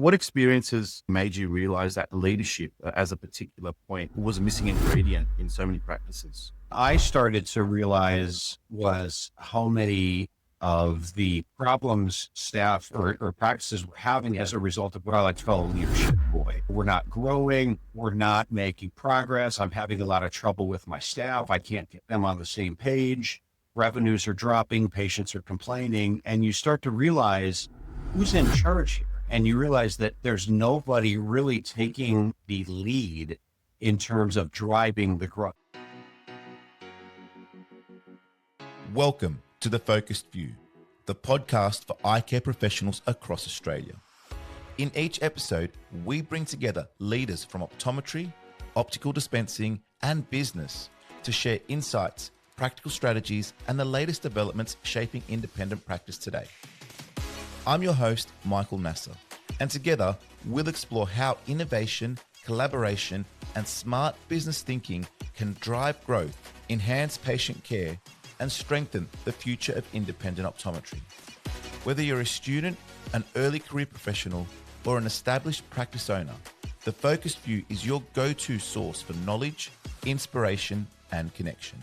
What experiences made you realize that leadership as a particular point was a missing ingredient in so many practices? I started to realize was how many of the problems staff or practices were having as a result of what I like to call a leadership void. We're not growing. We're not making progress. I'm having a lot of trouble with my staff. I can't get them on the same page. Revenues are dropping. Patients are complaining. And you start to realize who's in charge here. And you realize that there's nobody really taking the lead in terms of driving the growth. Welcome to The Focused View, the podcast for eye care professionals across Australia. In each episode, we bring together leaders from optometry, optical dispensing, and business to share insights, practical strategies, and the latest developments shaping independent practice today. I'm your host, Michael Nasser, and together we'll explore how innovation, collaboration, and smart business thinking can drive growth, enhance patient care, and strengthen the future of independent optometry. Whether you're a student, an early career professional, or an established practice owner, The Focused View is your go-to source for knowledge, inspiration, and connection.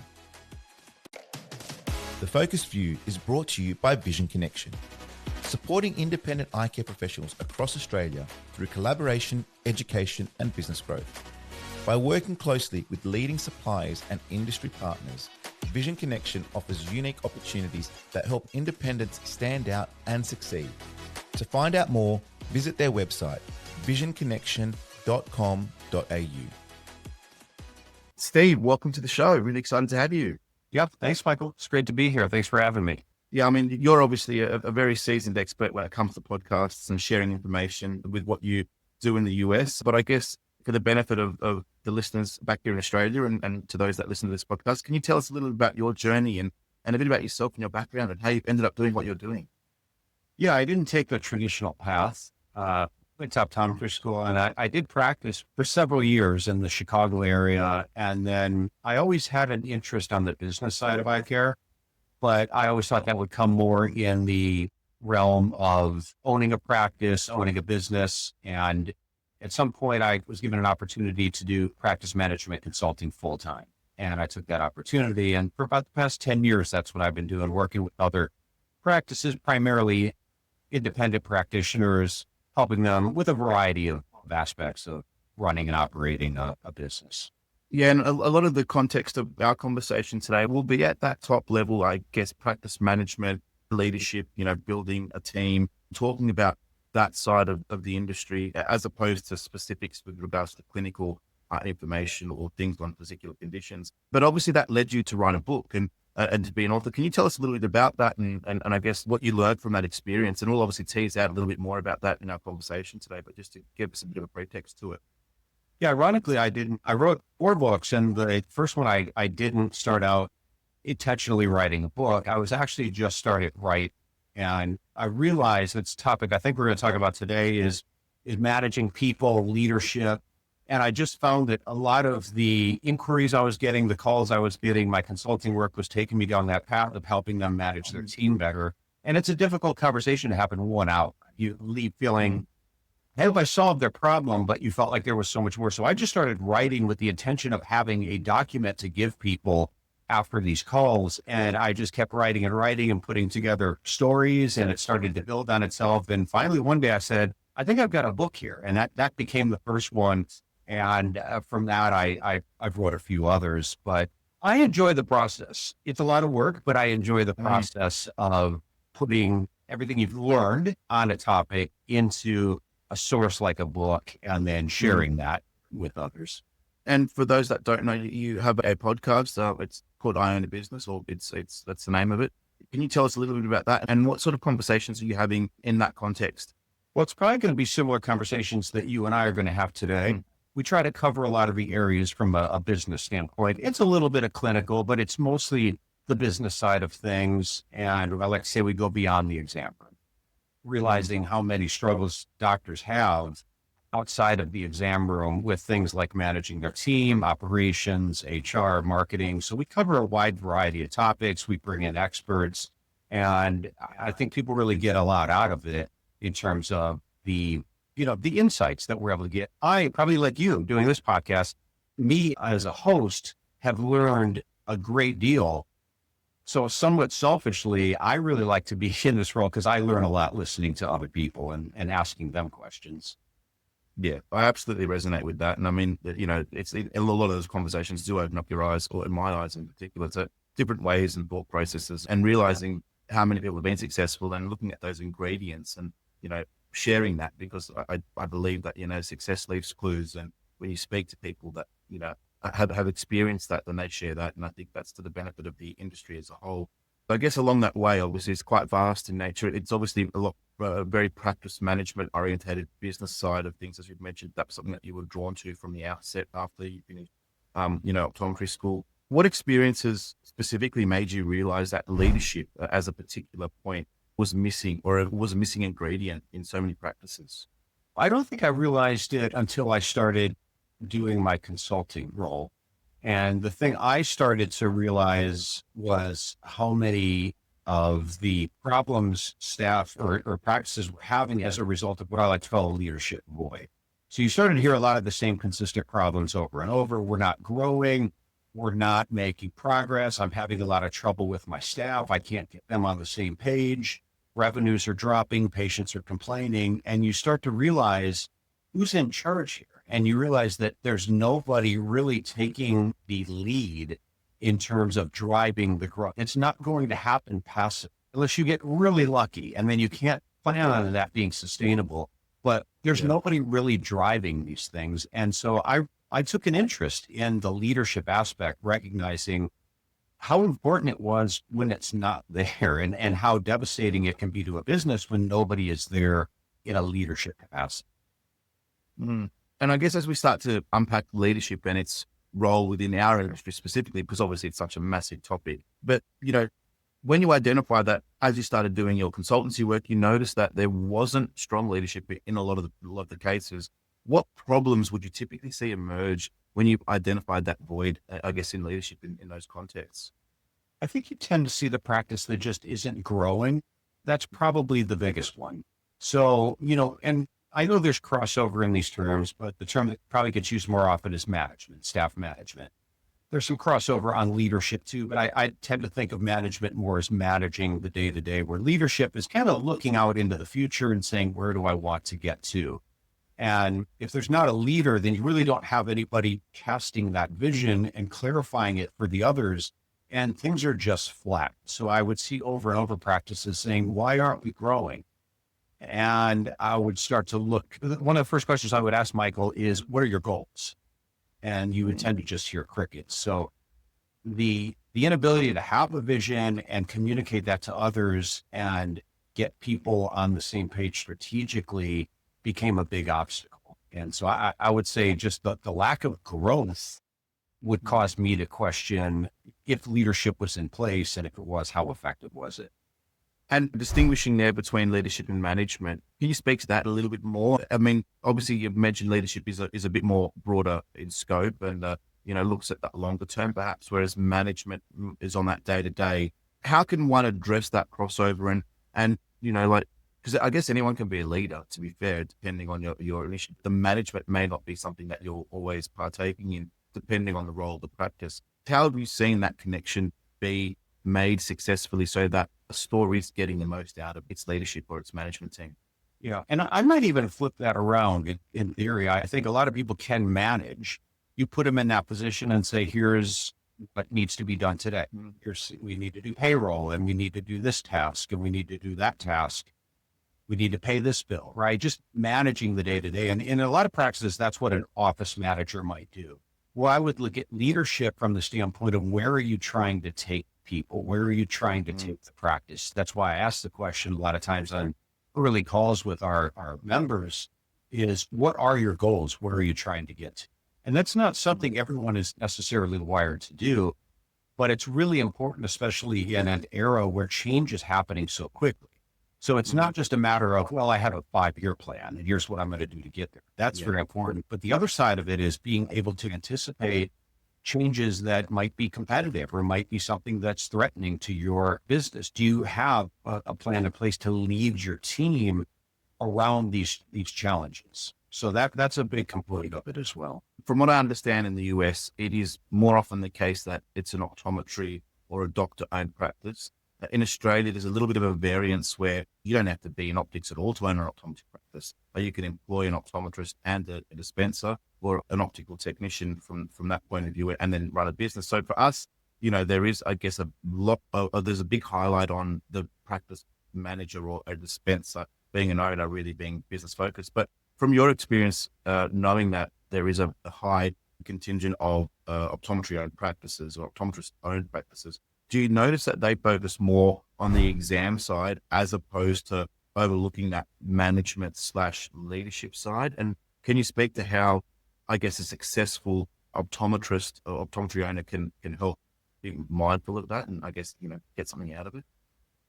The Focused View is brought to you by Vision Connection, supporting independent eye care professionals across Australia through collaboration, education, and business growth. By working closely with leading suppliers and industry partners, Vision Connection offers unique opportunities that help independents stand out and succeed. To find out more, visit their website, visionconnection.com.au. Steve, welcome to the show. Really excited to have you. Yep. Thanks, Michael. It's great to be here. Thanks for having me. Yeah, I mean, you're obviously a very seasoned expert when it comes to podcasts and sharing information with what you do in the US. But I guess for the benefit of the listeners back here in Australia and to those that listen to this podcast, can you tell us a little about your journey and a bit about yourself and your background and how you ended up doing what you're doing? Yeah, I didn't take the traditional path. Went to optometry school, and I did practice for several years in the Chicago area. And then I always had an interest on the business side of eye care, but I always thought that would come more in the realm of owning a practice, owning a business. And at some point I was given an opportunity to do practice management consulting full time. And I took that opportunity. And for about the past 10 years, that's what I've been doing, working with other practices, primarily independent practitioners, helping them with a variety of aspects of running and operating a business. Yeah, and a lot of the context of our conversation today will be at that top level, I guess, practice management, leadership, building a team, talking about that side of the industry as opposed to specifics with regards to clinical information or things on particular conditions. But obviously that led you to write a book and to be an author. Can you tell us a little bit about that and I guess what you learned from that experience? And we'll obviously tease out a little bit more about that in our conversation today, but just to give us a bit of a pretext to it. Yeah, ironically, I wrote 4 books, and the first one I didn't start out intentionally writing a book. I was actually just started right. And I realized this topic I think we're going to talk about today is managing people, leadership. And I just found that a lot of the inquiries I was getting, the calls I was getting, my consulting work was taking me down that path of helping them manage their team better. And it's a difficult conversation to have in 1 hour. You leave feeling, have I solved their problem? But you felt like there was so much more. So I just started writing with the intention of having a document to give people after these calls. And I just kept writing and putting together stories, and it started to build on itself. And finally, one day I said, I think I've got a book here. And that became the first one. And from that, I've wrote a few others, but I enjoy the process. It's a lot of work, but I enjoy the process of putting everything you've learned on a topic into a source like a book and then sharing that with others. And for those that don't know, you have a podcast. It's called I Own a Business, or it's that's the name of it. Can you tell us a little bit about that and what sort of conversations are you having in that context? Well, it's probably going to be similar conversations that you and I are going to have today. We try to cover a lot of the areas from a business standpoint. It's a little bit of clinical, but it's mostly the business side of things. And I like to say we go beyond the exam room, realizing how many struggles doctors have outside of the exam room with things like managing their team, operations, HR, marketing. So we cover a wide variety of topics. We bring in experts, and I think people really get a lot out of it in terms of the the insights that we're able to get. I probably like you doing this podcast, me as a host have learned a great deal. So somewhat selfishly, I really like to be in this role because I learn a lot listening to other people and asking them questions. Yeah, I absolutely resonate with that. And I mean, it's a lot of those conversations do open up your eyes, or in my eyes in particular, to different ways and thought processes, and realizing how many people have been successful and looking at those ingredients and, sharing that, because I believe that, success leaves clues. And when you speak to people that, have experienced that, then they share that. And I think that's to the benefit of the industry as a whole. So I guess along that way, obviously, it's quite vast in nature. It's obviously a lot, very practice management orientated business side of things, as you've mentioned. That's something that you were drawn to from the outset after you finished, optometry school. What experiences specifically made you realize that leadership as a particular point was missing, or it was a missing ingredient in so many practices? I don't think I realized it until I started doing my consulting role. And the thing I started to realize was how many of the problems staff or practices were having as a result of what I like to call a leadership void. So you started to hear a lot of the same consistent problems over and over. We're not growing. We're not making progress. I'm having a lot of trouble with my staff. I can't get them on the same page. Revenues are dropping. Patients are complaining. And you start to realize who's in charge here. And you realize that there's nobody really taking the lead in terms of driving the growth. It's not going to happen passive unless you get really lucky. And then you can't plan on that being sustainable. But there's nobody really driving these things. And so I took an interest in the leadership aspect, recognizing how important it was when it's not there, and how devastating it can be to a business when nobody is there in a leadership capacity. Mm. And I guess as we start to unpack leadership and its role within our industry specifically, because obviously it's such a massive topic, but, when you identify that, as you started doing your consultancy work, you noticed that there wasn't strong leadership in a lot of the cases. What problems would you typically see emerge when you identified that void, I guess, in leadership in those contexts? I think you tend to see the practice that just isn't growing. That's probably the biggest one. So, and I know there's crossover in these terms, but the term that probably gets used more often is management, staff management. There's some crossover on leadership too, but I tend to think of management more as managing the day-to-day, where leadership is kind of looking out into the future and saying, where do I want to get to? And if there's not a leader, then you really don't have anybody casting that vision and clarifying it for the others, and things are just flat. So I would see over and over practices saying, why aren't we growing? And I would start to look. One of the first questions I would ask Michael is, what are your goals? And you would tend to just hear crickets. So the inability to have a vision and communicate that to others and get people on the same page strategically became a big obstacle. And so I would say just the lack of growth would cause me to question if leadership was in place, and if it was, how effective was it? And distinguishing there between leadership and management, can you speak to that a little bit more? I mean, obviously you've mentioned leadership is a bit more broader in scope and, looks at that longer term perhaps, whereas management is on that day to day. How can one address that crossover and, because I guess anyone can be a leader, to be fair, depending on your initiative. The management may not be something that you're always partaking in, depending on the role of the practice. How have you seen that connection be made successfully so that a store is getting the most out of its leadership or its management team? Yeah. And I might even flip that around in theory. I think a lot of people can manage. You put them in that position and say, here's what needs to be done today. We need to do payroll, and we need to do this task, and we need to do that task. We need to pay this bill, right? Just managing the day to day. And in a lot of practices, that's what an office manager might do. Well, I would look at leadership from the standpoint of, where are you trying to take people? Where are you trying to take the practice? That's why I ask the question a lot of times on early calls with our members is, what are your goals? Where are you trying to get to? And that's not something everyone is necessarily wired to do, but it's really important, especially in an era where change is happening so quickly. So it's not just a matter of, well, I have a 5-year plan and here's what I'm going to do to get there. That's very important. But the other side of it is being able to anticipate changes that might be competitive or might be something that's threatening to your business. Do you have a plan in place to lead your team around these challenges. So that's a big component of it as well. From what I understand in the US, it is more often the case that it's an optometry or a doctor-owned practice. In Australia, there's a little bit of a variance where you don't have to be in optics at all to own an optometry practice, but you can employ an optometrist and a dispenser or an optical technician from that point of view, and then run a business. So for us, there is, I guess, there's a big highlight on the practice manager or a dispenser being an owner, really being business focused. But from your experience, knowing that there is a high contingent of optometry-owned practices or optometrist-owned practices, do you notice that they focus more on the exam side as opposed to overlooking that management/leadership side? And can you speak to how, I guess, a successful optometrist or optometry owner can help be mindful of that and, I guess, get something out of it?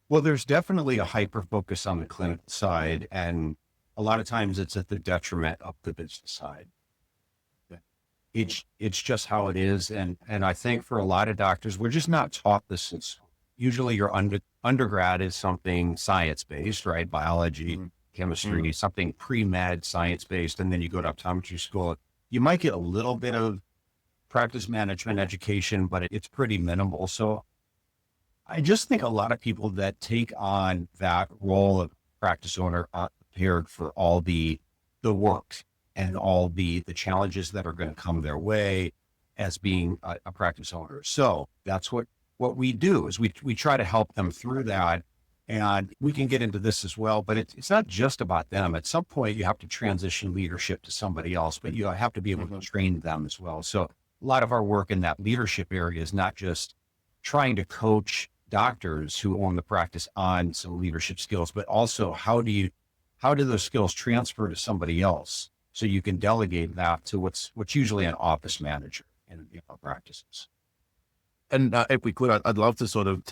Well, there's definitely a hyper focus on the clinical side, and a lot of times it's at the detriment of the business side. It's just how it is. And I think for a lot of doctors, we're just not taught this. Since usually your undergrad is something science-based, right? Biology, chemistry, something pre-med science-based. And then you go to optometry school. You might get a little bit of practice management education, but it's pretty minimal. So I just think a lot of people that take on that role of practice owner aren't prepared for all the work and all the challenges that are going to come their way as being a practice owner. So that's what we do is we try to help them through that. And we can get into this as well, but it's not just about them. At some point you have to transition leadership to somebody else, but you have to be able to train them as well. So a lot of our work in that leadership area is not just trying to coach doctors who own the practice on some leadership skills, but also how do those skills transfer to somebody else? So you can delegate that to what's usually an office manager in practices. And if we could, I'd love to sort of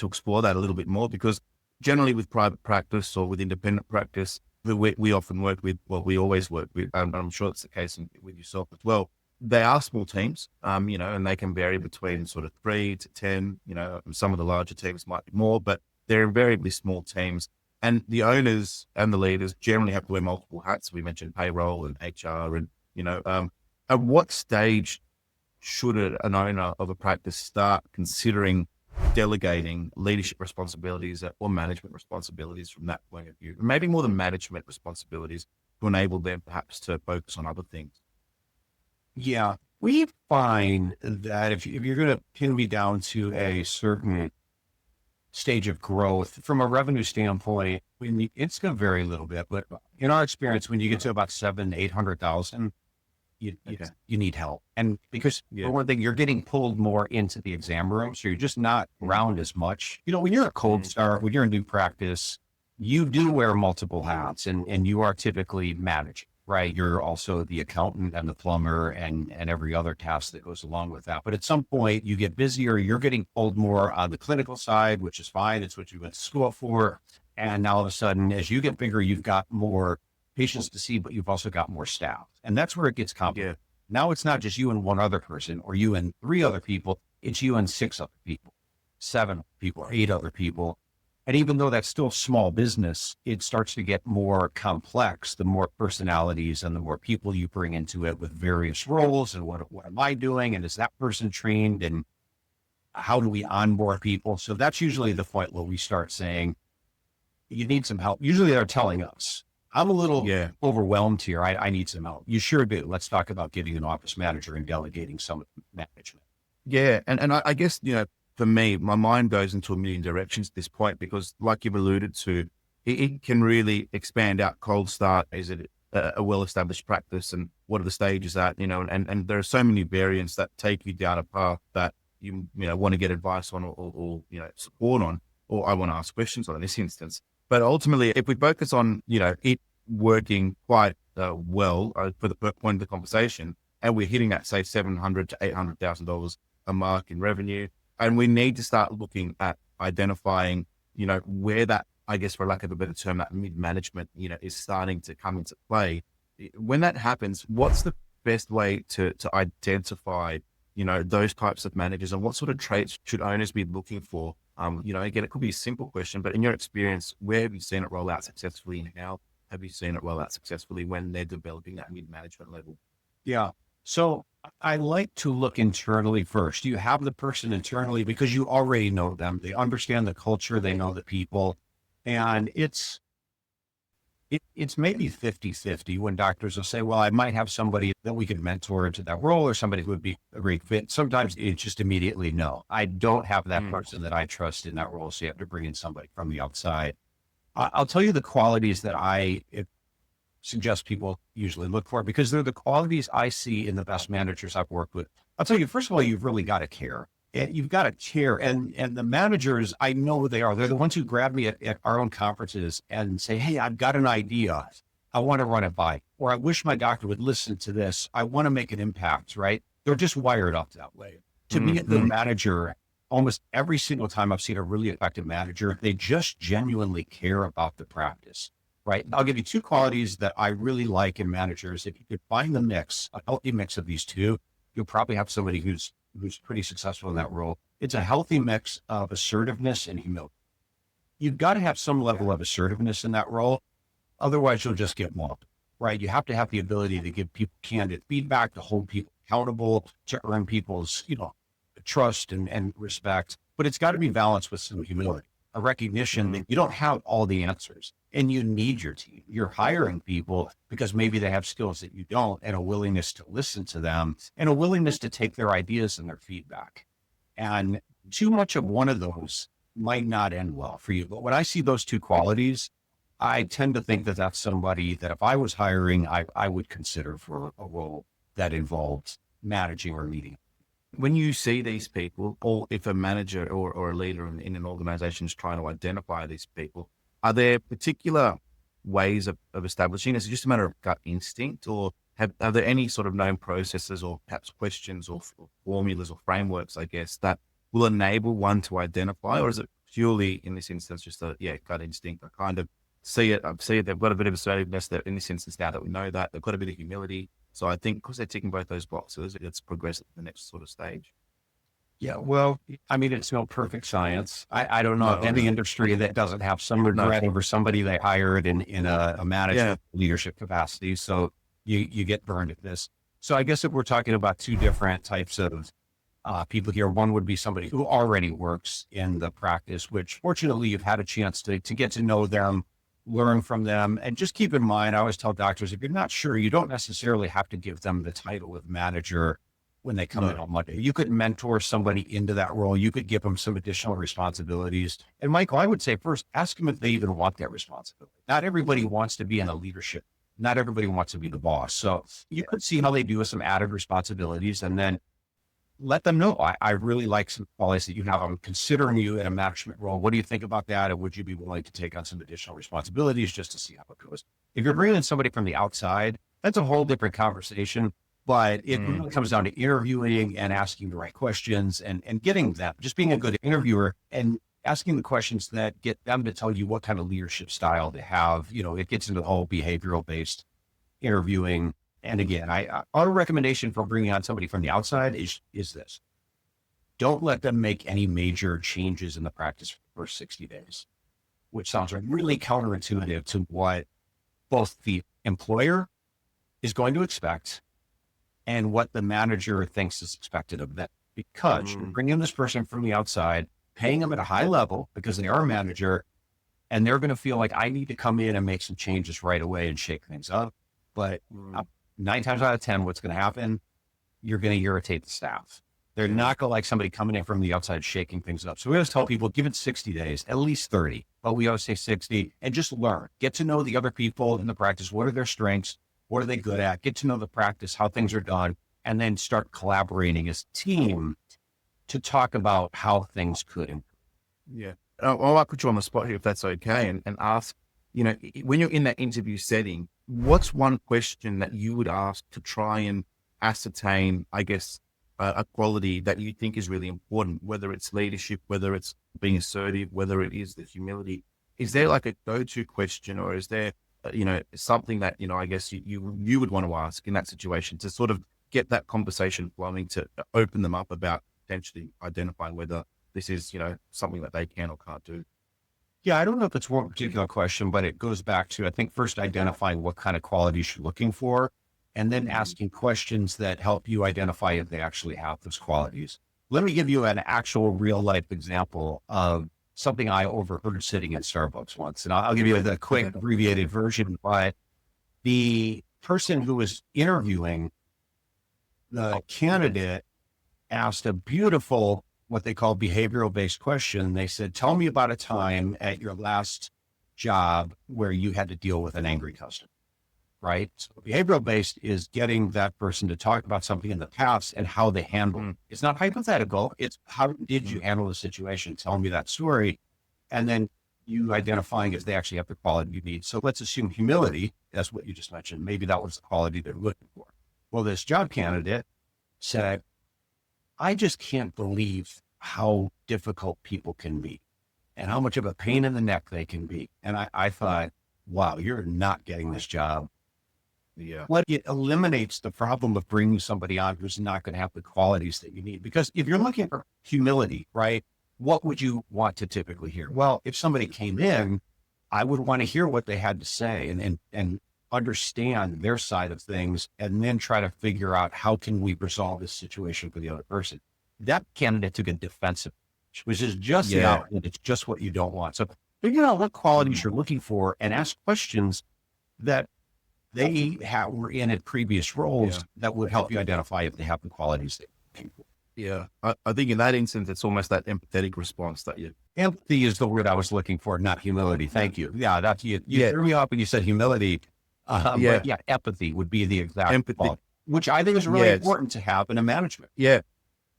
explore that a little bit more, because generally with private practice or with independent practice, we often work with, we always work with, and I'm sure it's the case with yourself as well. They are small teams, and they can vary between sort of 3 to 10, some of the larger teams might be more, but they're invariably small teams. And the owners and the leaders generally have to wear multiple hats. We mentioned payroll and HR and, at what stage should an owner of a practice start considering delegating leadership responsibilities or management responsibilities from that point of view? Maybe more the management responsibilities to enable them perhaps to focus on other things. Yeah, we find that if you're going to pin me down to a certain stage of growth from a revenue standpoint, it's going to vary a little bit, but in our experience, when you get to about 700,000-800,000, you need help. And because for one thing, you're getting pulled more into the exam room, so you're just not around as much. When you're a cold start, when you're in new practice, you do wear multiple hats, and you are typically managing, right? You're also the accountant and the plumber and every other task that goes along with that. But at some point you get busier, you're getting pulled more on the clinical side, which is fine. It's what you went to school for. And now all of a sudden, as you get bigger, you've got more patients to see, but you've also got more staff. And that's where it gets complicated. Now it's not just you and one other person or you and 3 other people. It's you and 6 other people, 7 people, 8 other people. And even though that's still small business, it starts to get more complex, the more personalities and the more people you bring into it with various roles. And what am I doing? And is that person trained? And how do we onboard people? So that's usually the point where we start saying, you need some help. Usually they're telling us, I'm a little overwhelmed here. I need some help. You sure do. Let's talk about getting an office manager and delegating some management. Yeah. And I guess, for me, my mind goes into a million directions at this point, because like you've alluded to, it can really expand out. Cold start, is it a well-established practice, and what are the stages at, and there are so many variants that take you down a path that you want to get advice on or support on, or I want to ask questions on in this instance. But ultimately, if we focus on, it working quite well for the point of the conversation, and we're hitting that, say, $700,000 to $800,000 a mark in revenue, and we need to start looking at identifying, where that, I guess, for lack of a better term, that mid-management, is starting to come into play. When that happens, what's the best way to identify, those types of managers, and what sort of traits should owners be looking for? Again, it could be a simple question, but in your experience, where have you seen it roll out successfully, and how have you seen it roll out successfully when they're developing that mid-management level? Yeah. So I like to look internally first. You have the person internally because you already know them. They understand the culture. They know the people. And it's maybe 50-50 when doctors will say, well, I might have somebody that we could mentor into that role or somebody who would be a great fit. Sometimes it's just immediately, no, I don't have that person that I trust in that role. So you have to bring in somebody from the outside. I'll tell you the qualities that I suggest people usually look for because they're the qualities I see in the best managers I've worked with. I'll tell you, first of all, you've really got to care. You've got to care. And the managers, I know who they are. They're the ones who grab me at our own conferences and say, hey, I've got an idea. I want to run it by, or I wish my doctor would listen to this. I want to make an impact, right? They're just wired up that way. To be a good manager, almost every single time I've seen a really effective manager, they just genuinely care about the practice, right? I'll give you two qualities that I really like in managers. If you could find the mix, a healthy mix of these two, you'll probably have somebody who's pretty successful in that role. It's a healthy mix of assertiveness and humility. You've got to have some level of assertiveness in that role. Otherwise, you'll just get mobbed, right? You have to have the ability to give people candid feedback, to hold people accountable, to earn people's, trust and respect. But it's got to be balanced with some humility, a recognition that you don't have all the answers and you need your team. You're hiring people because maybe they have skills that you don't, and a willingness to listen to them and a willingness to take their ideas and their feedback. And too much of one of those might not end well for you. But when I see those two qualities, I tend to think that that's somebody that if I was hiring, I would consider for a role that involves managing or leading. When you see these people, or if a manager or a leader in an organization is trying to identify these people, are there particular ways of establishing? Is it just a matter of gut instinct, or are there any sort of known processes or perhaps questions or formulas or frameworks, I guess, that will enable one to identify? Or is it purely, in this instance, just a gut instinct? I kind of see it. They've got a bit of assertiveness that in this instance, now that we know that, they've got a bit of humility. So I think because they're ticking both those boxes, it's progressed to the next sort of stage. Yeah, well, I mean, it's no perfect science. I don't know of any industry that doesn't have some regret over somebody they hired in a management leadership capacity. So you get burned at this. So I guess if we're talking about two different types of people here, one would be somebody who already works in the practice, which fortunately you've had a chance to get to know them, learn from them. And just keep in mind, I always tell doctors, if you're not sure, you don't necessarily have to give them the title of manager when they come in on Monday. You could mentor somebody into that role. You could give them some additional responsibilities. And Michael, I would say first, ask them if they even want that responsibility. Not everybody wants to be in a leadership. Not everybody wants to be the boss. So you could see how they do with some added responsibilities and then let them know, I really like some qualities that you have. I'm considering you in a management role. What do you think about that? And would you be willing to take on some additional responsibilities just to see how it goes? If you're bringing in somebody from the outside, that's a whole different conversation. But it really comes down to interviewing and asking the right questions and getting them, just being a good interviewer and asking the questions that get them to tell you what kind of leadership style they have. It gets into the whole behavioral based interviewing. And again, our recommendation for bringing on somebody from the outside is this. Don't let them make any major changes in the practice for 60 days, which sounds really counterintuitive to what both the employer is going to expect and what the manager thinks is expected of them. Because you're bringing this person from the outside, paying them at a high level because they are a manager, and they're going to feel like I need to come in and make some changes right away and shake things up. But 9 times out of 10, what's going to happen, you're going to irritate the staff. They're not going to like somebody coming in from the outside shaking things up. So we always tell people, give it 60 days, at least 30, but we always say 60, and just learn. Get to know the other people in the practice. What are their strengths? What are they good at? Get to know the practice, how things are done, and then start collaborating as a team to talk about how things could improve. Yeah. I might put you on the spot here if that's okay and ask, when you're in that interview setting, what's one question that you would ask to try and ascertain, I guess, a quality that you think is really important, whether it's leadership, whether it's being assertive, whether it is the humility? Is there like a go-to question, or is there something that, I guess you would want to ask in that situation to sort of get that conversation flowing, to open them up about potentially identifying whether this is, something that they can or can't do? Yeah, I don't know if it's one particular question, but it goes back to, I think, first identifying what kind of qualities you're looking for, and then asking questions that help you identify if they actually have those qualities. Let me give you an actual real life example of something I overheard sitting at Starbucks once. And I'll give you the quick abbreviated version, but the person who was interviewing the candidate asked a beautiful, what they call behavioral based question. They said, tell me about a time at your last job where you had to deal with an angry customer, right? So behavioral based is getting that person to talk about something in the past and how they handled it. It's not hypothetical. It's how did you handle the situation? Tell me that story. And then you identifying if they actually have the quality you need. So let's assume humility. That's what you just mentioned. Maybe that was the quality they're looking for. Well, this job candidate said, I just can't believe how difficult people can be and how much of a pain in the neck they can be. And I thought, wow, you're not getting this job. Yeah. What it eliminates the problem of bringing somebody on who's not going to have the qualities that you need. Because if you're looking for humility, right, what would you want to typically hear? Well, if somebody came in, I would want to hear what they had to say and understand their side of things, and then try to figure out how can we resolve this situation for the other person. That candidate took a defensive, which is just the opposite. It's just what you don't want. So figure out what qualities you're looking for and ask questions that they were in at previous roles that would help you identify if they have the qualities they're looking for. Yeah. I think in that instance, it's almost that empathetic response that you. Empathy is the word I was looking for, not humility. Thank you. Yeah, that's you threw me off when you said humility. But empathy would be the exact quality, which I think is really important to have in a management. Yeah.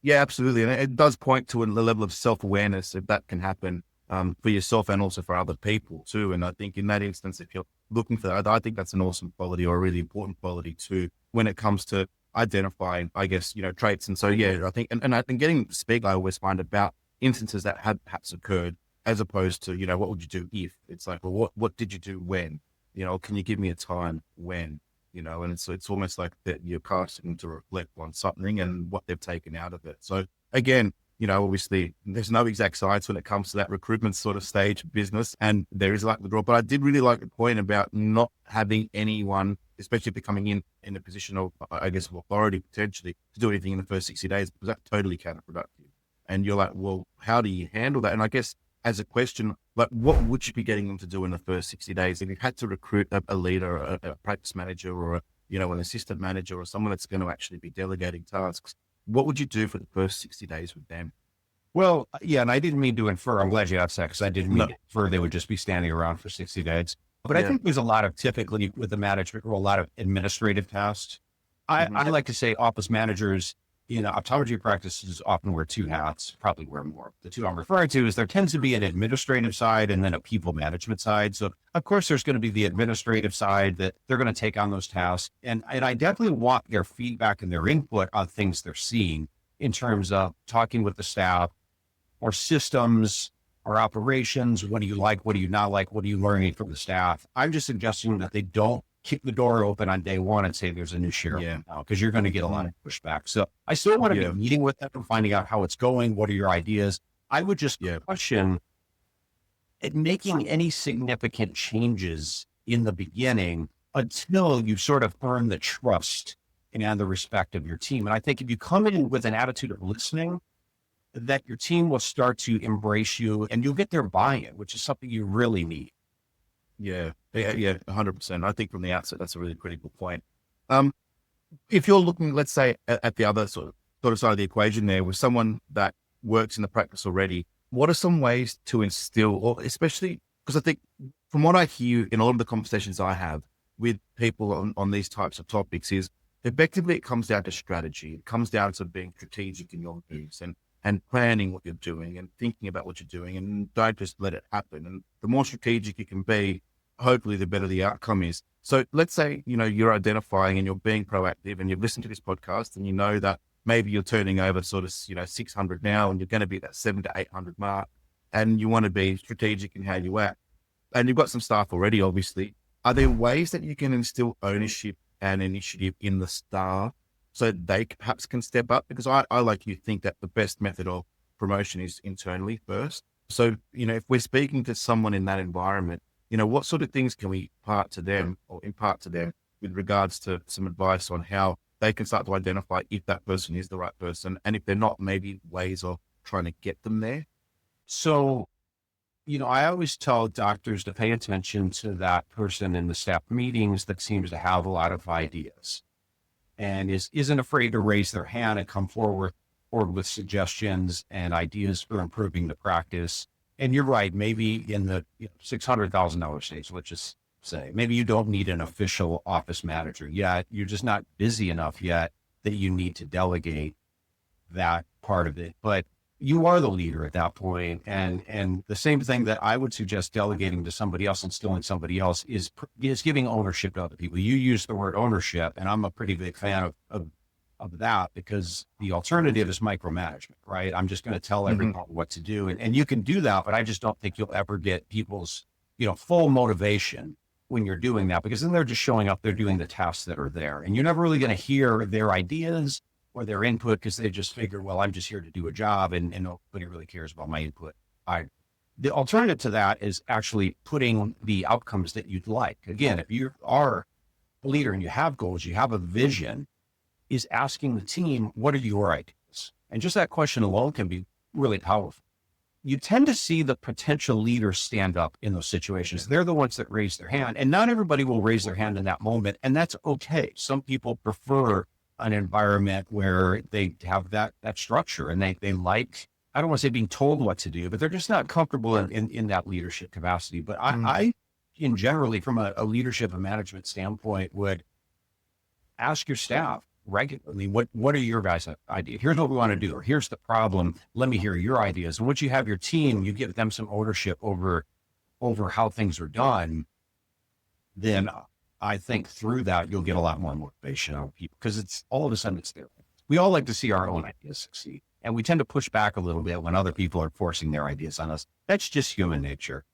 Yeah, absolutely. And it does point to a level of self-awareness if that can happen for yourself and also for other people too. And I think in that instance, if you're looking for that, I think that's an awesome quality or a really important quality too, when it comes to identifying, I guess, traits. And so, I think, and getting to speak, I always find about instances that had perhaps occurred as opposed to, what would you do if? It's like, well, what did you do when? Can you give me a time when? And it's almost like that you're casting them to reflect on something and what they've taken out of it. So again, obviously there's no exact science when it comes to that recruitment sort of stage of business, and there is like the draw. But I did really like the point about not having anyone, especially if they're coming in a position of, I guess, of authority potentially, to do anything in the first 60 days, because that's totally counterproductive. And you're like, well, how do you handle that? And I guess as a question, like, what would you be getting them to do in the first 60 days? If you had to recruit a leader, a practice manager, or an assistant manager, or someone that's going to actually be delegating tasks, what would you do for the first 60 days with them? Well, yeah, and I didn't mean to infer, I'm glad you asked that, because I didn't mean to infer they would just be standing around for 60 days. But I think there's a lot of, typically with the management role, a lot of administrative tasks. I like to say office managers in optometry practices often wear two hats, probably wear more. The two I'm referring to is there tends to be an administrative side and then a people management side. So of course there's going to be the administrative side that they're going to take on those tasks. And I definitely want their feedback and their input on things they're seeing in terms of talking with the staff or systems or operations. What do you like? What do you not like? What are you learning from the staff? I'm just suggesting that they don't kick the door open on day one and say there's a new sheriff now, because you're going to get a lot of pushback. So I still want to be meeting with them and finding out how it's going. What are your ideas? I would just question at making any significant changes in the beginning until you sort of earn the trust and the respect of your team. And I think if you come in with an attitude of listening, that your team will start to embrace you and you'll get their buy-in, which is something you really need. Yeah, 100%. I think from the outset, that's a really critical point. If you're looking, let's say, at the other sort of side of the equation there, with someone that works in the practice already, what are some ways to instill, or especially, because I think from what I hear in a lot of the conversations I have with people on these types of topics is effectively it comes down to strategy. It comes down to being strategic in your moves and planning what you're doing and thinking about what you're doing, and don't just let it happen. And the more strategic you can be, hopefully the better the outcome is. So let's say, you're identifying and you're being proactive and you've listened to this podcast and you know that maybe you're turning over sort of, 600 now and you're going to be at that 700 to 800 mark, and you want to be strategic in how you act. And you've got some staff already, obviously. Are there ways that you can instill ownership and initiative in the staff so they perhaps can step up? Because I like you think that the best method of promotion is internally first. So, if we're speaking to someone in that environment, what sort of things can we impart to them with regards to some advice on how they can start to identify if that person is the right person, and if they're not, maybe ways of trying to get them there? So, I always tell doctors to pay attention to that person in the staff meetings that seems to have a lot of ideas and isn't afraid to raise their hand and come forward with suggestions and ideas for improving the practice. And you're right, maybe in the $600,000 stage, let's just say, maybe you don't need an official office manager yet. You're just not busy enough yet that you need to delegate that part of it. But you are the leader at that point. And the same thing that I would suggest delegating to somebody else, instilling somebody else is giving ownership to other people. You use the word ownership, and I'm a pretty big fan of that, because the alternative is micromanagement, right? I'm just going to tell everyone what to do. And you can do that, but I just don't think you'll ever get people's, full motivation when you're doing that, because then they're just showing up, they're doing the tasks that are there. And you're never really going to hear their ideas or their input, because they just figure, well, I'm just here to do a job, and nobody really cares about my input. The alternative to that is actually putting the outcomes that you'd like. Again, if you are a leader and you have goals, you have a vision, is asking the team, what are your ideas? And just that question alone can be really powerful. You tend to see the potential leaders stand up in those situations. They're the ones that raise their hand, and not everybody will raise their hand in that moment. And that's okay. Some people prefer an environment where they have that structure, and they like, I don't want to say being told what to do, but they're just not comfortable in that leadership capacity. But I in generally, from a leadership and management standpoint, would ask your staff regularly, what are your guys' ideas? Here's what we want to do, or here's the problem. Let me hear your ideas. And once you have your team, you give them some ownership over how things are done, then I think through that, you'll get a lot more motivation out of people, because it's all of a sudden it's there. We all like to see our own ideas succeed, and we tend to push back a little bit when other people are forcing their ideas on us. That's just human nature.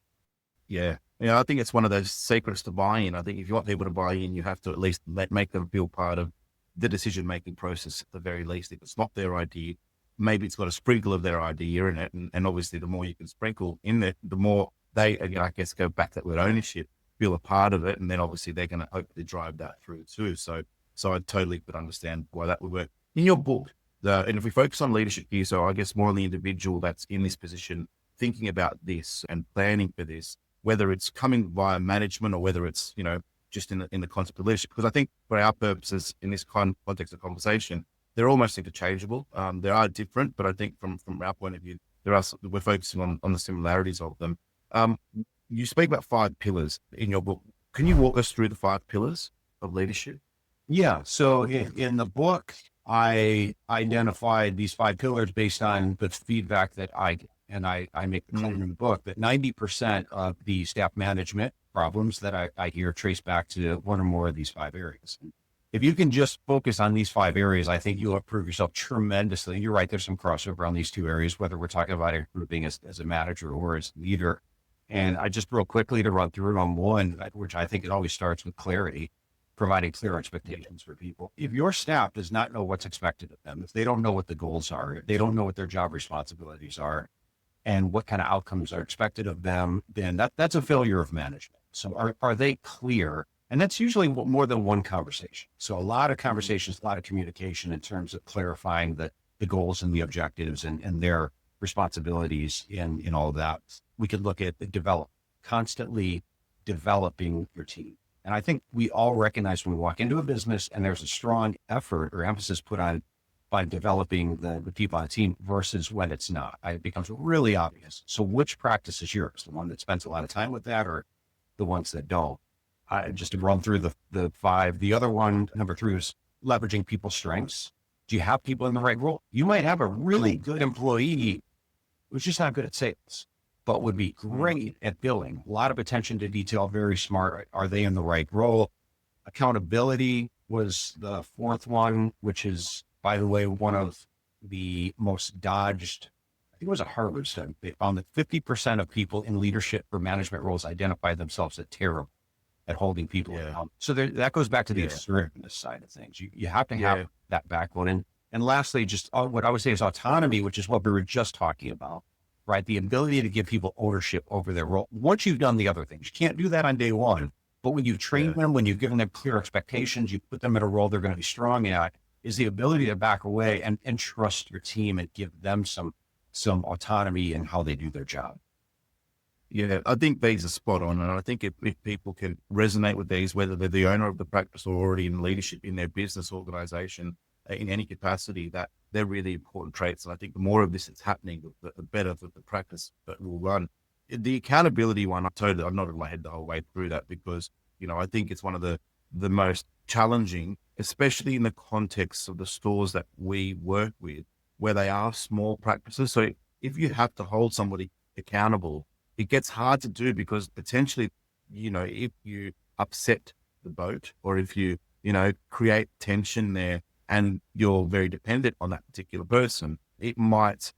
Yeah. I think it's one of those secrets to buy-in. I think if you want people to buy in, you have to at least make them feel part of the decision-making process at the very least. If it's not their idea, maybe it's got a sprinkle of their idea in it. And obviously the more you can sprinkle in it, the more they, I guess, go back to that word ownership, feel a part of it. And then obviously they're going to hopefully drive that through too. So I totally could understand why that would work. In your book, and if we focus on leadership here, so I guess more on the individual that's in this position, thinking about this and planning for this, whether it's coming via management or whether it's, just in the concept of leadership, because I think for our purposes in this context of conversation, they're almost interchangeable. They are different, but I think from our point of view, we're focusing on the similarities of them. You speak about 5 pillars in your book. Can you walk us through the 5 pillars of leadership? Yeah. So in the book, I identified these 5 pillars based on the feedback that I get. And I make the claim in the book that 90% of the staff management problems that I hear trace back to one or more of these 5 areas. If you can just focus on these 5 areas, I think you'll improve yourself tremendously. You're right, there's some crossover on these 2 areas, whether we're talking about improving as a manager or as a leader. And I just real quickly to run through it on one, which I think it always starts with clarity, providing clear expectations for people. If your staff does not know what's expected of them, if they don't know what the goals are, if they don't know what their job responsibilities are, and what kind of outcomes are expected of them, then that's a failure of management. So are they clear? And that's usually more than one conversation. So a lot of conversations, a lot of communication in terms of clarifying the goals and the objectives and their responsibilities in all of that. We could look at constantly developing your team. And I think we all recognize when we walk into a business and there's a strong effort or emphasis put on by developing the people on the team versus when it's not. It becomes really obvious. So which practice is yours? The one that spends a lot of time with that, or the ones that don't? Just to run through the 5. The other one, number 3, is leveraging people's strengths. Do you have people in the right role? You might have a really good employee who's just not good at sales, but would be great at billing. A lot of attention to detail, very smart. Are they in the right role? Accountability was the 4th one, which is, by the way, one of the most dodged. I think it was a Harvard study. They found that 50% of people in leadership or management roles identify themselves as terrible at holding people accountable. So that goes back to the assertiveness side of things. You have to have that backbone. And lastly, just what I would say is autonomy, which is what we were just talking about. right? The ability to give people ownership over their role. Once you've done the other things, you can't do that on day one, but when you train them, when you've given them clear expectations, you put them in a role they're going to be strong at, is the ability to back away and trust your team and give them some autonomy in how they do their job. Yeah, I think these are spot on. And I think if people can resonate with these, whether they're the owner of the practice or already in leadership in their business organization, in any capacity, that they're really important traits. And I think the more of this is happening, the better that the practice that will run. The accountability one, I nodded my head the whole way through that because, I think it's one of the most challenging, especially in the context of the stores that we work with, where they are small practices. So if you have to hold somebody accountable, it gets hard to do because potentially, if you upset the boat or if you, create tension there and you're very dependent on that particular person, it might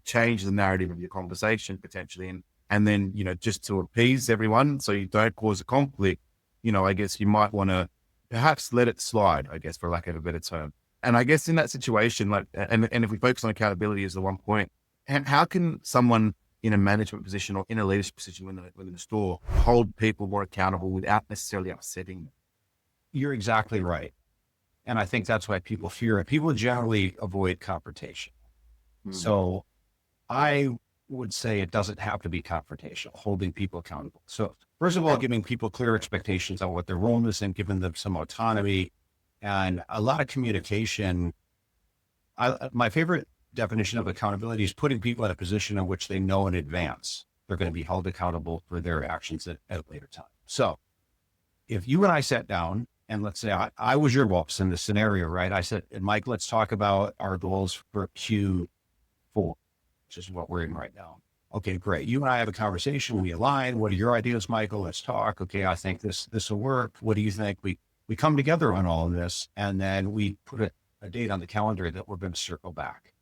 change the narrative of your conversation potentially. And then, just to appease everyone so you don't cause a conflict, I guess you might want to perhaps let it slide, I guess, for lack of a better term. And I guess in that situation, and if we focus on accountability as the one point, how can someone in a management position or in a leadership position within the store hold people more accountable without necessarily upsetting them? You're exactly right. And I think that's why people fear it. People generally avoid confrontation. So I would say it doesn't have to be confrontational, holding people accountable. So first of all, giving people clear expectations on what their role is and giving them some autonomy and a lot of communication. My favorite definition of accountability is putting people in a position in which they know in advance they're going to be held accountable for their actions at a later time. So if you and I sat down and let's say I was your boss in this scenario, right? I said, and Mike, let's talk about our goals for Q4, which is what we're in right now. Okay, great. You and I have a conversation. We align. What are your ideas, Michael? Let's talk. Okay, I think this will work. What do you think? We come together on all of this, and then we put a date on the calendar that we're going to circle back.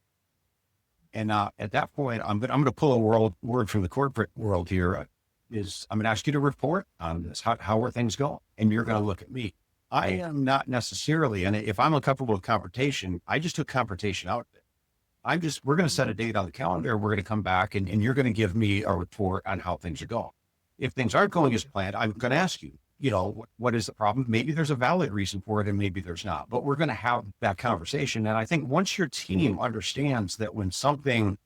And at that point, I'm going to pull a word from the corporate world here. I'm going to ask you to report on this. How are things going? And you're going to look at me. I am not necessarily, and if I'm uncomfortable with confrontation, I just took confrontation out of it. We're going to set a date on the calendar. We're going to come back and you're going to give me a report on how things are going. If things aren't going as planned, I'm going to ask you, what is the problem? Maybe there's a valid reason for it and maybe there's not, but we're going to have that conversation. And I think once your team understands that when something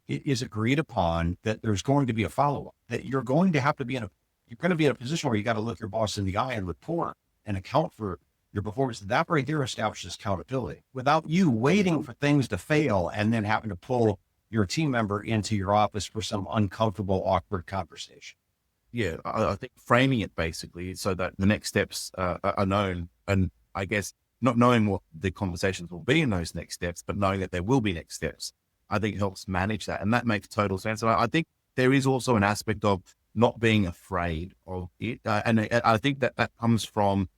is agreed upon, that there's going to be a follow-up, that you're going to be in a position where you got to look your boss in the eye and report and account for your performance. That right there establishes accountability without you waiting for things to fail and then having to pull your team member into your office for some uncomfortable, awkward conversation. Yeah, I think framing it basically so that the next steps are known, and I guess not knowing what the conversations will be in those next steps, but knowing that there will be next steps, I think helps manage that. And that makes total sense. And I think there is also an aspect of not being afraid of it. And I think that comes from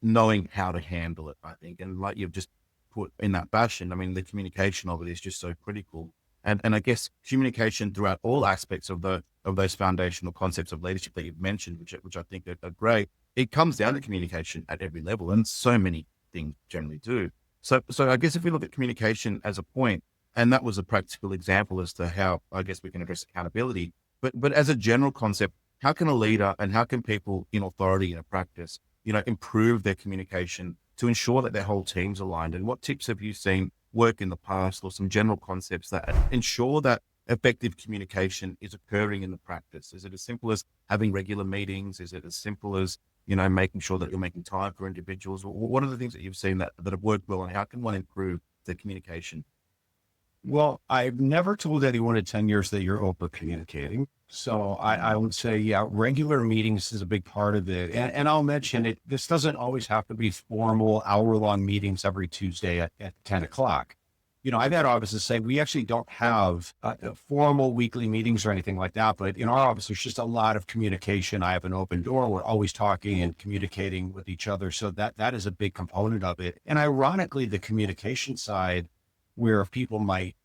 knowing how to handle it, I think. And like you've just put in that fashion, I mean, the communication of it is just so critical. And I guess communication throughout all aspects of those foundational concepts of leadership that you've mentioned, which I think are great, it comes down to communication at every level, and so many things generally do. So I guess if we look at communication as a point, and that was a practical example as to how I guess we can address accountability, but as a general concept, how can a leader and how can people in authority in a practice, improve their communication to ensure that their whole team's aligned? And what tips have you seen work in the past, or some general concepts that ensure that effective communication is occurring in the practice? Is it as simple as having regular meetings? Is it as simple as, making sure that you're making time for individuals? What are the things that you've seen that have worked well, and how can one improve the communication? Well, I've never told anyone in 10 years that you're over communicating. So I would say, yeah, regular meetings is a big part of it. And I'll mention it. This doesn't always have to be formal hour-long meetings every Tuesday at 10 o'clock. I've had offices say we actually don't have formal weekly meetings or anything like that. But in our office, there's just a lot of communication. I have an open door. We're always talking and communicating with each other. So that is a big component of it. And ironically, the communication side, where people might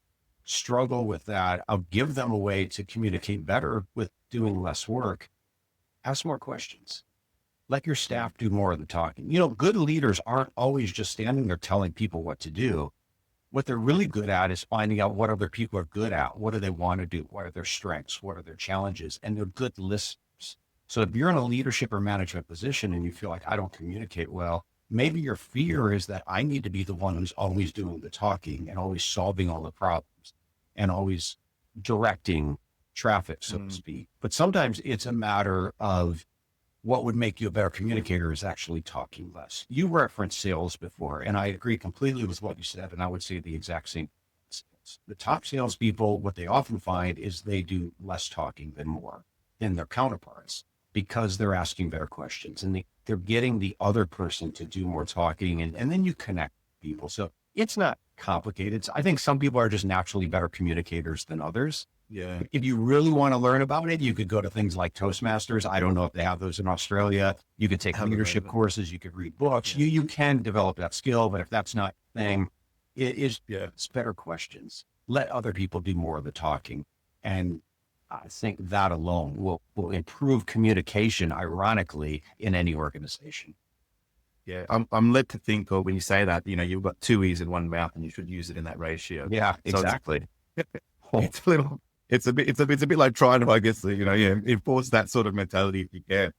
struggle with that, I'll give them a way to communicate better with doing less work. Ask more questions. Let your staff do more of the talking. Good leaders aren't always just standing there telling people what to do. What they're really good at is finding out what other people are good at. What do they want to do? What are their strengths? What are their challenges? And they're good listeners. So if you're in a leadership or management position and you feel like I don't communicate well, maybe your fear is that I need to be the one who's always doing the talking and always solving all the problems and always directing traffic, so to speak. But sometimes it's a matter of what would make you a better communicator is actually talking less. You referenced sales before, and I agree completely with what you said. And I would say the exact same. The top salespeople, what they often find is they do less talking than their counterparts because they're asking better questions and they're getting the other person to do more talking. And then you connect people. So it's not complicated. I think some people are just naturally better communicators than others. Yeah. If you really want to learn about it, you could go to things like Toastmasters. I don't know if they have those in Australia. You could take leadership courses. You could read books. Yeah. You can develop that skill, but if that's not your thing, it's better questions. Let other people do more of the talking. And I think that alone will improve communication, ironically, in any organization. Yeah, I'm led to think, or when you say that, you've got two ears in one mouth, and you should use it in that ratio. Yeah, exactly. It's a bit like trying to, I guess, enforce that sort of mentality if you can.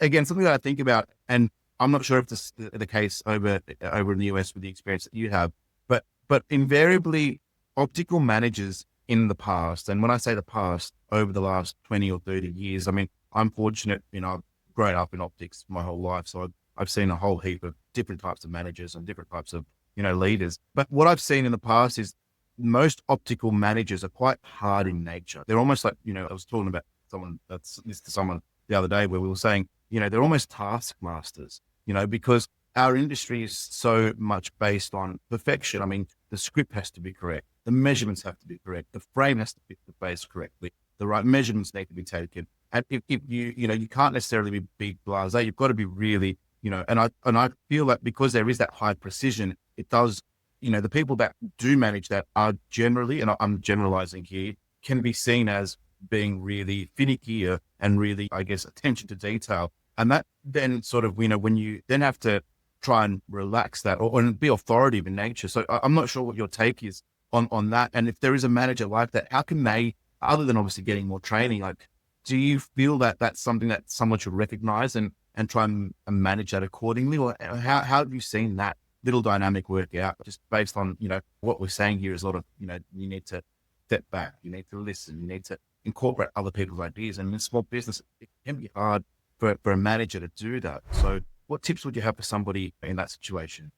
Again, something that I think about, and I'm not sure if this is the case over in the US with the experience that you have, but invariably optical managers in the past, and when I say the past, over the last 20 or 30 years, I mean, I'm fortunate, I've grown up in optics my whole life, so I've seen a whole heap of different types of managers and different types of, leaders. But what I've seen in the past is most optical managers are quite hard in nature. They're almost like, I was talking about someone the other day where we were saying, they're almost taskmasters, because our industry is so much based on perfection. I mean, the script has to be correct. The measurements have to be correct. The frame has to fit the face correctly. The right measurements need to be taken. And if you can't necessarily be blasé, you've got to be really, and I feel that because there is that high precision, it does, the people that do manage that are generally, and I'm generalizing here, can be seen as being really finicky and really, I guess, attention to detail. And that then sort of, when you then have to try and relax that or be authoritative in nature. So I'm not sure what your take is on that. And if there is a manager like that, how can they, other than obviously getting more training, like, do you feel that that's something that someone should recognize and try and manage that accordingly? Or how have you seen that little dynamic work out, just based on, what we're saying here is a lot of, you need to step back, you need to listen, you need to incorporate other people's ideas. And in small business, it can be hard for a manager to do that. So what tips would you have for somebody in that situation?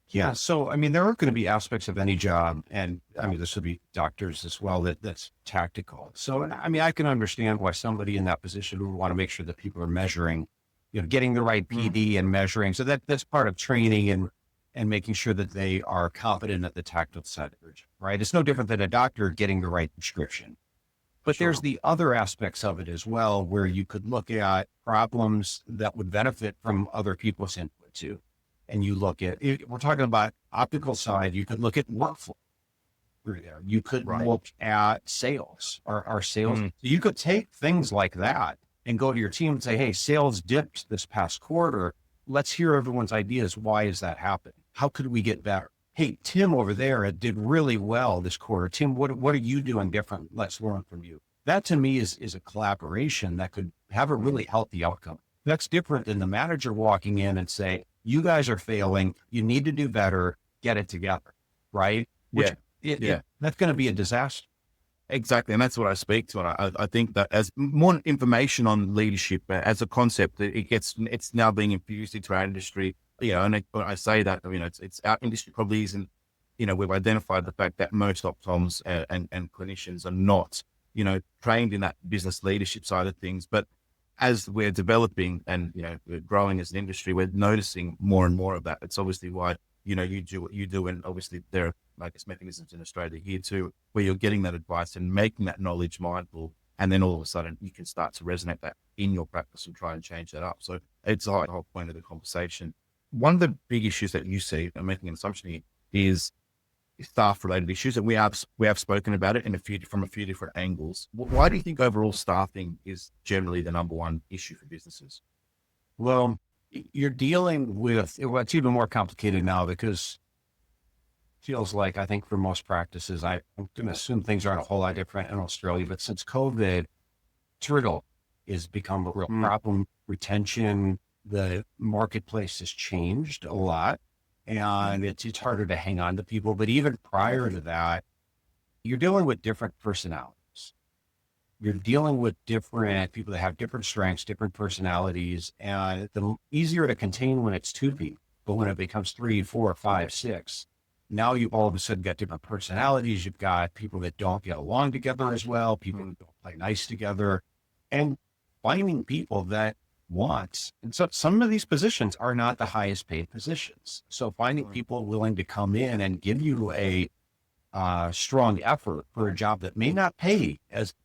Yeah. So, I mean, there are going to be aspects of any job, and I mean, this would be doctors as well, that's tactical. So, I mean, I can understand why somebody in that position would want to make sure that people are measuring, getting the right PD and measuring. So that's part of training and making sure that they are competent at the tactile side of it, right? It's no different than a doctor getting the right prescription. But there's the other aspects of it as well, where you could look at problems that would benefit from other people's input too. And you look at, we're talking about optical side, you could look at workflow through there. You could look at sales or our sales. So you could take things like that and go to your team and say, hey, sales dipped this past quarter. Let's hear everyone's ideas. Why is that happening? How could we get better? Hey, Tim over there did really well this quarter. Tim, what are you doing different? Let's learn from you. That to me is a collaboration that could have a really healthy outcome. That's different than the manager walking in and say, you guys are failing. You need to do better. Get it together. Right? That's going to be a disaster. Exactly. And that's what I speak to. And I think that as more information on leadership as a concept, it's now being infused into our industry. And when I say that, it's our industry probably isn't, we've identified the fact that most optoms and clinicians are not, trained in that business leadership side of things. But as we're developing and, we're growing as an industry, we're noticing more and more of that. It's obviously why, you do what you do. And obviously there are, I guess, mechanisms in Australia here too, where you're getting that advice and making that knowledge mindful. And then all of a sudden you can start to resonate that in your practice and try and change that up. So it's the whole point of the conversation. One of the big issues that you see, I'm making an assumption here, is staff related issues. And we have spoken about it from a few different angles. Why do you think overall staffing is generally the number one issue for businesses? Well, you're dealing with, it's even more complicated now because feels like, I think for most practices, I'm going to assume things aren't a whole lot different in Australia, but since COVID, turtle has become a real problem. Retention, the marketplace has changed a lot, and it's harder to hang on to people. But even prior to that, you're dealing with different personalities. You're dealing with different people that have different strengths, different personalities, and the easier to contain when it's two people. But when it becomes 3, 4, 5, 6, now you all of a sudden got different personalities. You've got people that don't get along together as well, people that don't play nice together, and finding people that want. And so some of these positions are not the highest paid positions. So finding people willing to come in and give you a strong effort for a job that may not pay as,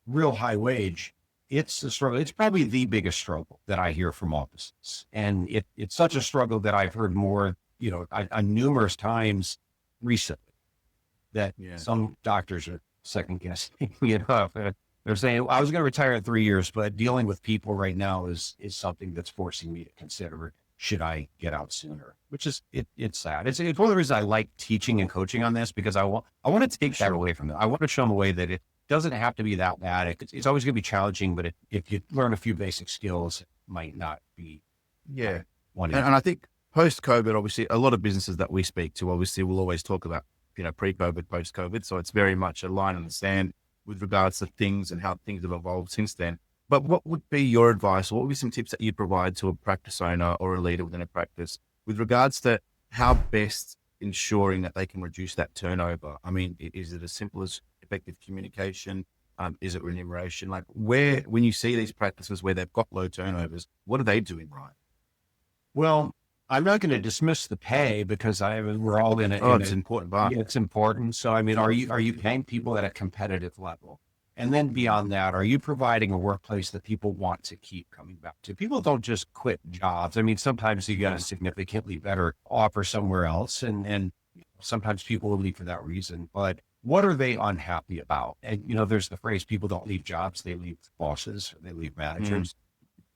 real high wage, it's a struggle. It's probably the biggest struggle that I hear from offices. And it's such a struggle that I've heard more, numerous times recently that some doctors are second guessing, they're saying, I was going to retire in 3 years, but dealing with people right now is something that's forcing me to consider, should I get out sooner? Which is, it's sad. It's one of the reasons I like teaching and coaching on this, because I want to take that away from them. I want to show them a way that it doesn't have to be that bad. It's always going to be challenging, but if you learn a few basic skills, it might not be. Yeah. And I think post-COVID, obviously, a lot of businesses that we speak to, obviously, will always talk about, pre-COVID, post-COVID. So it's very much a line in the sand with regards to things and how things have evolved since then. But what would be your advice? What would be some tips that you'd provide to a practice owner or a leader within a practice with regards to how best ensuring that they can reduce that turnover? I mean, is it as simple as effective communication? Is it remuneration? Like, when you see these practices where they've got low turnovers, what are they doing right? Well, I'm not going to dismiss the pay, because we're all in it. It's important, but it's important. So, I mean, are you paying people at a competitive level? And then beyond that, are you providing a workplace that people want to keep coming back to? People don't just quit jobs. I mean, sometimes you got a significantly better offer somewhere else, and sometimes people will leave for that reason. But what are they unhappy about? And, there's the phrase, people don't leave jobs, they leave bosses, or they leave managers.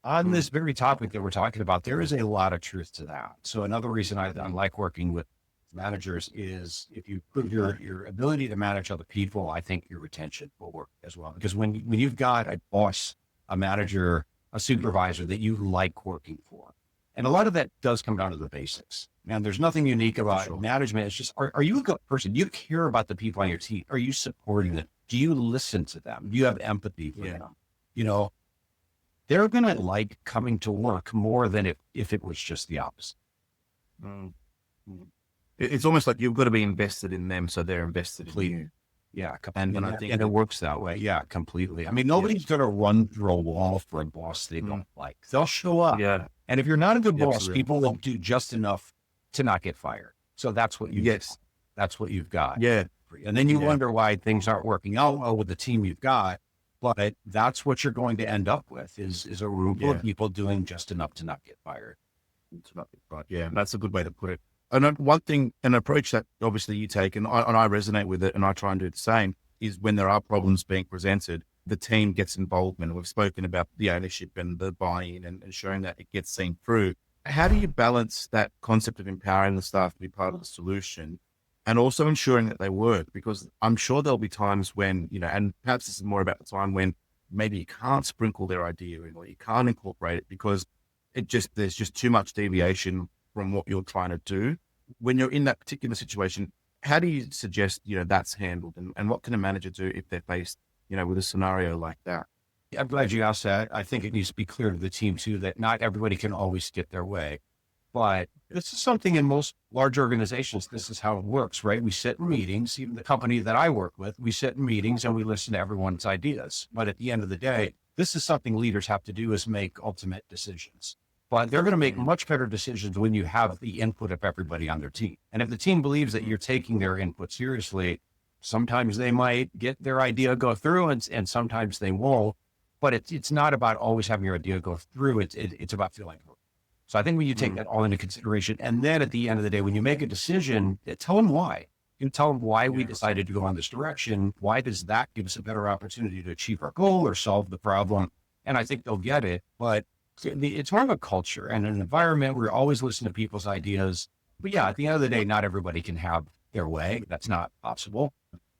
On this very topic that we're talking about, there is a lot of truth to that. So another reason I like working with managers is, if you prove your ability to manage other people, I think your retention will work as well. Because when you've got a boss, a manager, a supervisor that you like working for, and a lot of that does come down to the basics. Man, there's nothing unique about management. It's just, are you a good person? Do you care about the people on your team? Are you supporting them? Do you listen to them? Do you have empathy for them? They're going to like coming to work more than if it was just the opposite. It's almost like you've got to be invested in them, so they're invested in you. Yeah. And I think it works that way. Yeah, completely. I mean, nobody's going to run through a wall for a boss they don't like. They'll show up. Yeah. And if you're not a good boss, people will do just enough to not get fired. So that's what that's what you've got. Yeah. And then you wonder why things aren't working out well with the team you've got. But that's what you're going to end up with is a room full of people doing just enough to not get fired. Yeah, that's a good way to put it. And one thing, an approach that obviously you take, and I resonate with it, and I try and do the same, is when there are problems being presented, the team gets involvement. We've spoken about the ownership and the buy-in and ensuring that it gets seen through. How do you balance that concept of empowering the staff to be part of the solution and also ensuring that they work? Because I'm sure there'll be times when, and perhaps this is more about the time when maybe you can't sprinkle their idea in, or you can't incorporate it because there's just too much deviation from what you're trying to do. When you're in that particular situation, how do you suggest, that's handled, and what can a manager do if they're faced, with a scenario like that? I'm glad you asked that. I think it needs to be clear to the team too, that not everybody can always get their way, but this is something in most large organizations. This is how it works, right? We sit in meetings, even the company that I work with, we sit in meetings and we listen to everyone's ideas. But at the end of the day, this is something leaders have to do, is make ultimate decisions. But they're going to make much better decisions when you have the input of everybody on their team. And if the team believes that you're taking their input seriously, sometimes they might get their idea go through, and sometimes they won't. But it's not about always having your idea go through. It's about feeling heard. So I think when you take that all into consideration, and then at the end of the day, when you make a decision, tell them why. You tell them why we decided to go in this direction. Why does that give us a better opportunity to achieve our goal or solve the problem? And I think they'll get it. But it's more of a culture and an environment where you always listen to people's ideas. But yeah, at the end of the day, not everybody can have their way. That's not possible.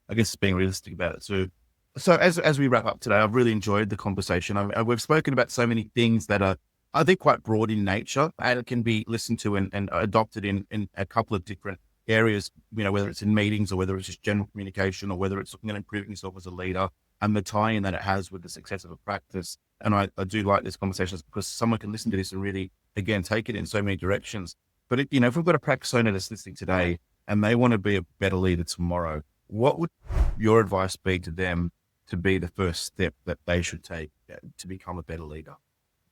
I guess being realistic about it too. So as we wrap up today, I've really enjoyed the conversation. We've spoken about so many things that are, I think, quite broad in nature, and it can be listened to and adopted in a couple of different areas, whether it's in meetings or whether it's just general communication or whether it's looking at improving yourself as a leader and the tie-in that it has with the success of a practice. And I do like this conversation because someone can listen to this and really, again, take it in so many directions. But if we've got a practice owner that's listening today and they want to be a better leader tomorrow, what would your advice be to them to be the first step that they should take to become a better leader?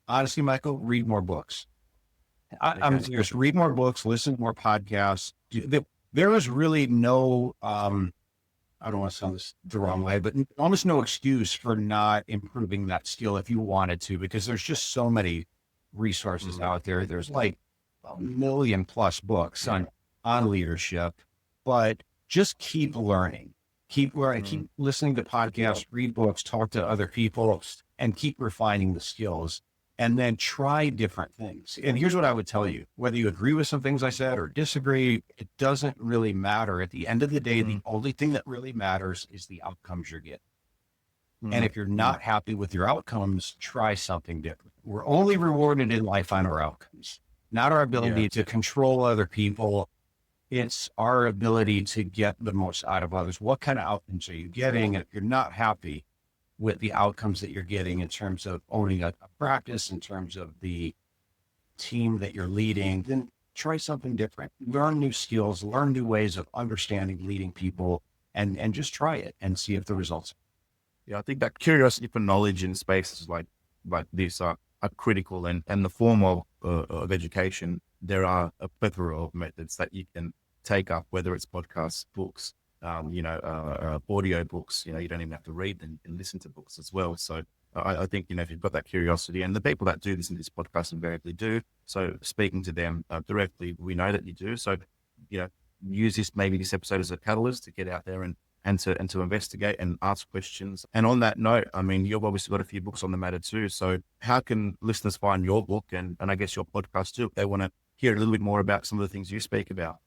Honestly, Michael, read more books. I'm serious. Read more books, listen to more podcasts. There is really no, I don't want to sound this the wrong way, but almost no excuse for not improving that skill if you wanted to, because there's just so many resources out there. There's like 1 million+ books on leadership, but just keep learning, keep listening to podcasts, read books, talk to other people, and keep refining the skills. And then try different things. And here's what I would tell you, whether you agree with some things I said or disagree, it doesn't really matter. At the end of the day, the only thing that really matters is the outcomes you're getting. And if you're not happy with your outcomes, try something different. We're only rewarded in life on our outcomes, not our ability to control other people. It's our ability to get the most out of others. What kind of outcomes are you getting? And if you're not happy with the outcomes that you're getting in terms of owning a practice, in terms of the team that you're leading, then try something different. Learn new skills, learn new ways of understanding, leading people, and just try it and see if the results. Yeah, I think that curiosity for knowledge in spaces like this are critical. And the form of education, there are a plethora of methods that you can take up, whether it's podcasts, books, audio books. You don't even have to read and listen to books as well. So I think, if you've got that curiosity, and the people that do listen to this podcast invariably do, so speaking to them directly, we know that you do. So, use this episode as a catalyst to get out there and to investigate and ask questions. And on that note, you've obviously got a few books on the matter too. So how can listeners find your book and I guess your podcast too, if they want to hear a little bit more about some of the things you speak about?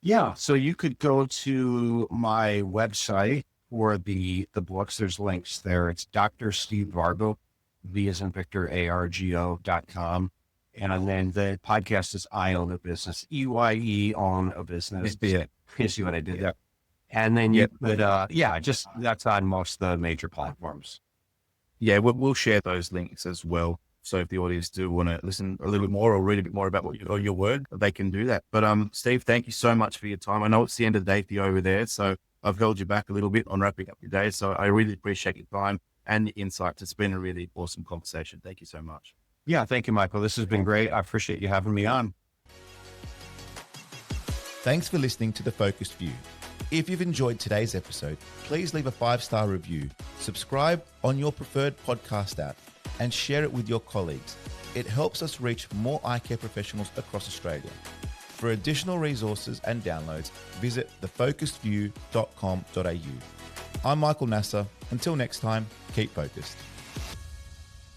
Yeah. So you could go to my website for the books. There's links there. It's Dr. Steve Vargo, V as in Victor, ARGO.com. And then the podcast is I Own a Business, EYE Own a Business. You see what I did there? And then you could, that's on most of the major platforms. Yeah, we'll share those links as well. So if the audience do want to listen a little bit more or read a bit more about your work, they can do that. But Steve, thank you so much for your time. I know it's the end of the day for you over there, so I've held you back a little bit on wrapping up your day. So I really appreciate your time and the insights. It's been a really awesome conversation. Thank you so much. Yeah, thank you, Michael. This has been great. I appreciate you having me on. Thanks for listening to The Focused View. If you've enjoyed today's episode, please leave a 5-star review, subscribe on your preferred podcast app, and share it with your colleagues. It helps us reach more eye care professionals across Australia. For additional resources and downloads, visit thefocusedview.com.au. I'm Michael Nasser. Until next time, keep focused.